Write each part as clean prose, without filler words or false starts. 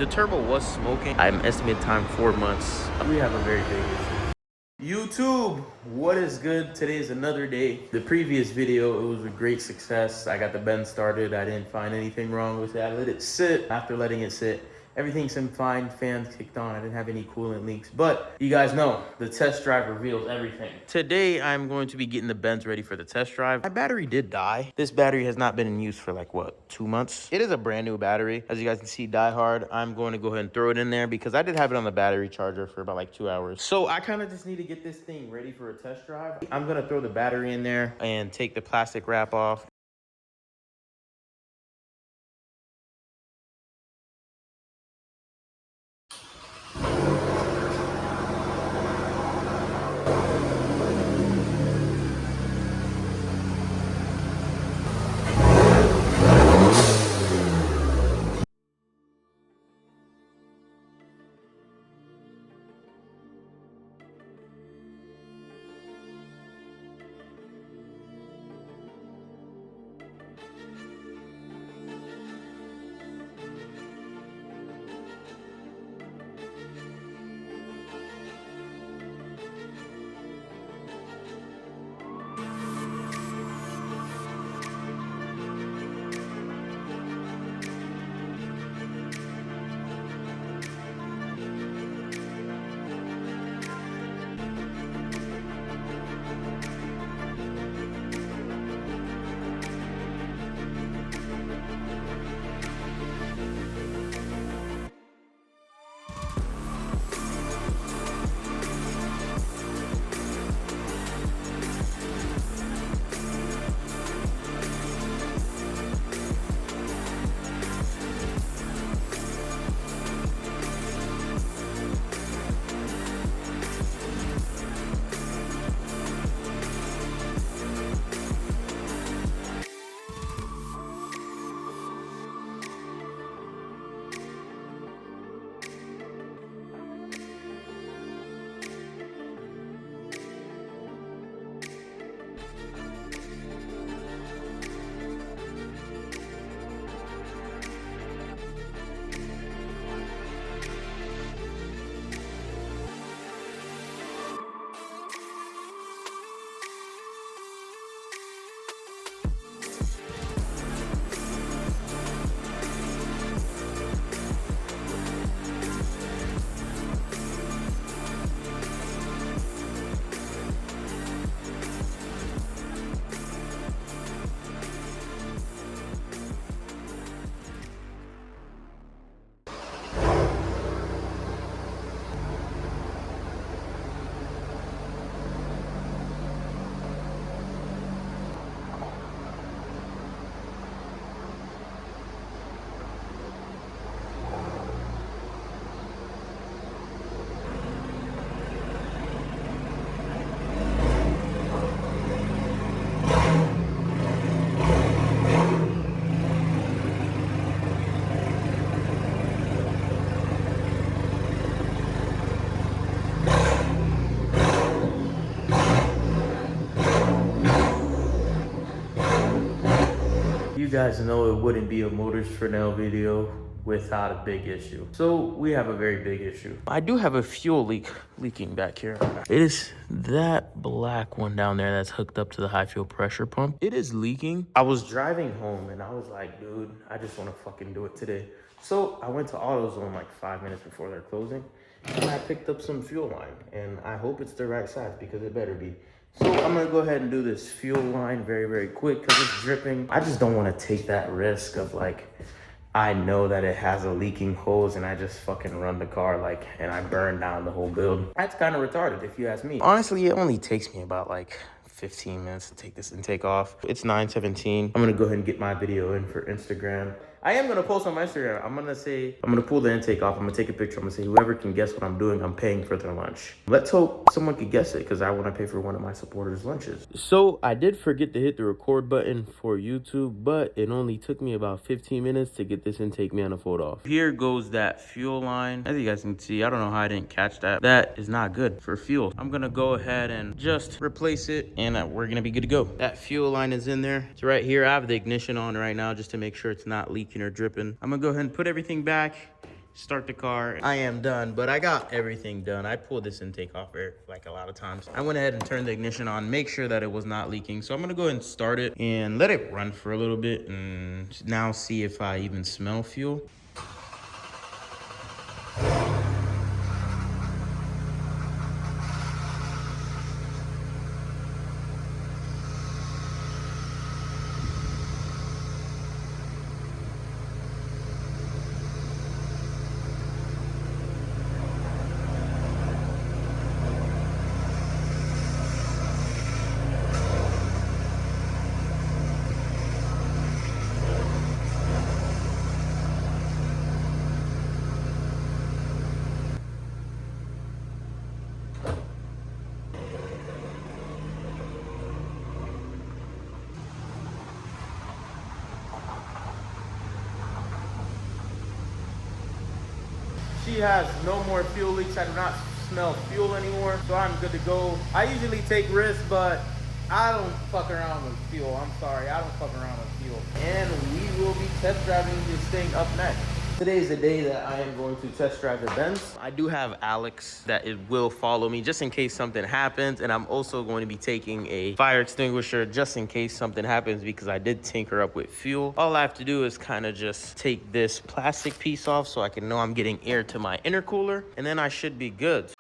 The turbo was smoking. I'm estimated time 4 months. We have a very big issue. YouTube, what is good? Today is another day. The previous video, it was a great success. I got the Benz started. I didn't find anything wrong with it. I let it sit. After letting it sit, everything seemed fine. Fans kicked on. I didn't have any coolant leaks. But you guys know, the test drive reveals everything. Today, I'm going to be getting the Benz ready for the test drive. My battery did die. This battery has not been in use for like, what, 2 months? It is a brand new battery. As you guys can see, die hard. I'm going to go ahead and throw it in there because I did have it on the battery charger for about like 2 hours. So I kind of just need to get this thing ready for a test drive. I'm going to throw the battery in there and take the plastic wrap off. You guys know it wouldn't be a Motors for Now video without a big issue. So we have a very big issue. I do have a fuel leaking back here. It is that black one down there that's hooked up to the high fuel pressure pump. It is leaking. I was driving home and I was like, dude, I just want to fucking do it today. So I went to AutoZone like 5 minutes before they're closing and I picked up some fuel line and I hope it's the right size because it better be. So I'm gonna go ahead and do this fuel line very, very quick because it's dripping. I just don't want to take that risk of like, I know that it has a leaking hose and I just fucking run the car like, and I burn down the whole build. That's kind of retarded if you ask me. Honestly, it only takes me about like 15 minutes to take this intake off. It's 9:17. I'm gonna go ahead and get my video in for Instagram. I am gonna post on my Instagram. I'm gonna pull the intake off. I'm gonna take a picture. I'm gonna say whoever can guess what I'm doing, I'm paying for their lunch. Let's hope someone could guess it because I want to pay for one of my supporters' lunches. So I did forget to hit the record button for YouTube, but it only took me about 15 minutes to get this intake manifold off. Here goes that fuel line. As you guys can see, I don't know how I didn't catch that. That is not good for fuel. I'm gonna go ahead and just replace it and we're gonna be good to go. That fuel line is in there. It's right here. I have the ignition on right now just to make sure it's not leaking or dripping. I'm gonna go ahead and put everything back start the car. I am done, but I got everything done. I pulled this intake off air like a lot of times. I went ahead and turned the ignition on, make sure that it was not leaking. So I'm gonna go ahead and start it and let it run for a little bit and now see if I even smell fuel. She has no more fuel leaks. I do not smell fuel anymore, so I'm good to go. I usually take risks, but I don't fuck around with fuel. I'm sorry, I don't fuck around with fuel. And we will be test driving this thing up next. Today is the day that I am going to test drive the Benz. I do have Alex that it will follow me just in case something happens. And I'm also going to be taking a fire extinguisher just in case something happens because I did tinker up with fuel. All I have to do is kind of just take this plastic piece off so I can know I'm getting air to my intercooler, and then I should be good.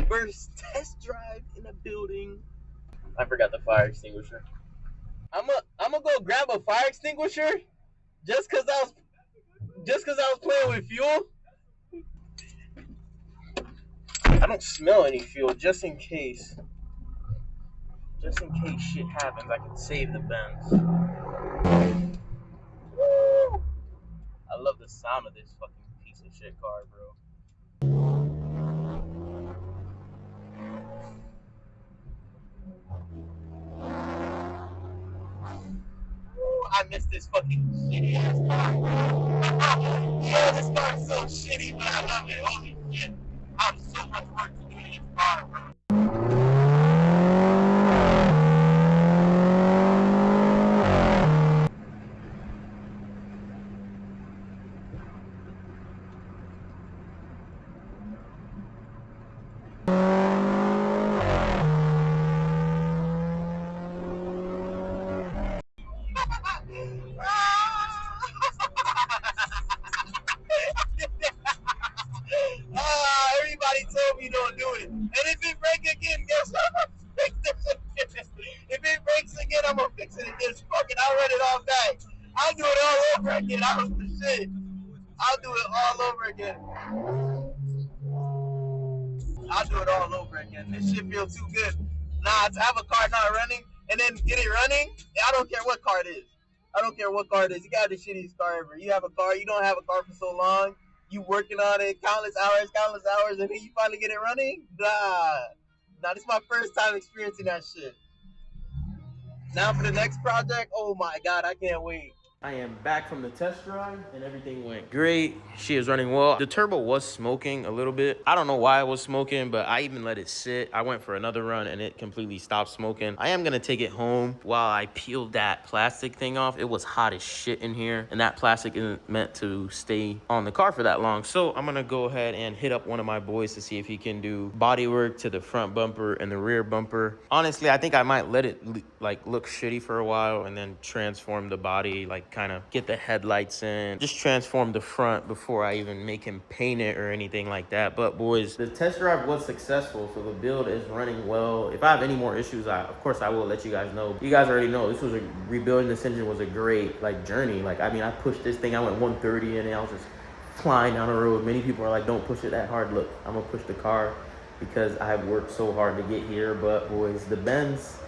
First test drive in a building. I forgot the fire extinguisher. I'm gonna go grab a fire extinguisher just cause I was playing with fuel. I don't smell any fuel just in case. Just in case shit happens, I can save the Benz. Woo! I love the sound of this fucking piece of shit car, bro. I miss this fucking shitty ass car. Yeah, this car's so shitty, but I love it. Holy shit. I have so much work to do in this car, bro. Everybody told me don't do it. And if it breaks again, guess what? I'm gonna fix this again. If it breaks again, I'm gonna fix it again. Fuck it, I'll run it all back. I'll do it all over again. I don't do shit. I'll do it all over again. I'll do it all over again. This shit feels too good. Nah, to have a car not running and then get it running, I don't care what car it is. I don't care what car it is. You got the shittiest car ever. You have a car, you don't have a car for so long. You working on it countless hours, and then you finally get it running? Nah, this is my first time experiencing that shit. Now for the next project, oh my god, I can't wait. I am back from the test drive and everything went great. She is running well. The turbo was smoking a little bit. I don't know why it was smoking, but I even let it sit. I went for another run and it completely stopped smoking. I am gonna take it home while I peeled that plastic thing off. It was hot as shit in here and that plastic isn't meant to stay on the car for that long. So I'm gonna go ahead and hit up one of my boys to see if he can do body work to the front bumper and the rear bumper. Honestly, I think I might let it like look shitty for a while and then transform the body, like kind of get the headlights in, just transform the front before I even make him paint it or anything like that. But boys, the test drive was successful, so the build is running well. If I have any more issues, of course I will let you guys know. You guys already know this was rebuilding this engine was a great like journey. Like, I mean, I pushed this thing, I went 130 and I was just flying down the road. Many people are like, don't push it that hard. Look, I'm gonna push the car because I have worked so hard to get here. But boys, the Benz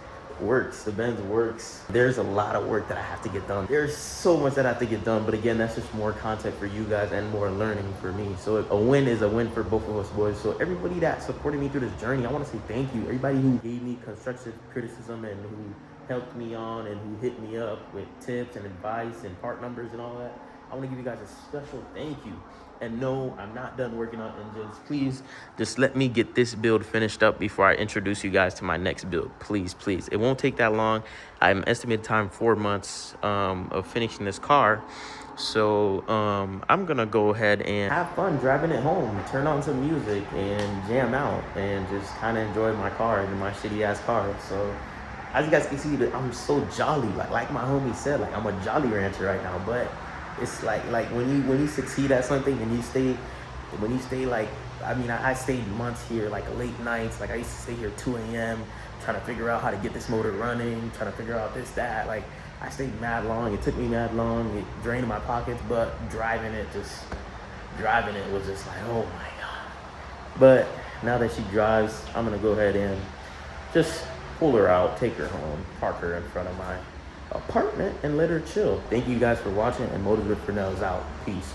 works. The Benz works. There's a lot of work that I have to get done. There's so much that I have to get done, but again, that's just more content for you guys and more learning for me. So a win is a win for both of us, boys. So everybody that supported me through this journey, I want to say thank you. Everybody who gave me constructive criticism and who helped me on and who hit me up with tips and advice and part numbers and all that, I want to give you guys a special thank you. And no, I'm not done working on engines. Please, just let me get this build finished up before I introduce you guys to my next build. Please, please. It won't take that long. I'm estimated time 4 months of finishing this car. So I'm gonna go ahead and have fun driving it home, turn on some music and jam out and just kind of enjoy my car and my shitty ass car. So as you guys can see, I'm so jolly. Like my homie said, like I'm a jolly rancher right now. But it's like when you succeed at something and you stay like, I mean, I stayed months here, like late nights. Like I used to stay here 2 a.m. trying to figure out how to get this motor running, trying to figure out this, that. Like I stayed mad long. It took me mad long. It drained my pockets, but driving it was just like, oh my God. But now that she drives, I'm gonna go ahead and just pull her out, take her home, park her in front of my apartment and let her chill. Thank you guys for watching, and Motivated for Now is out. Peace.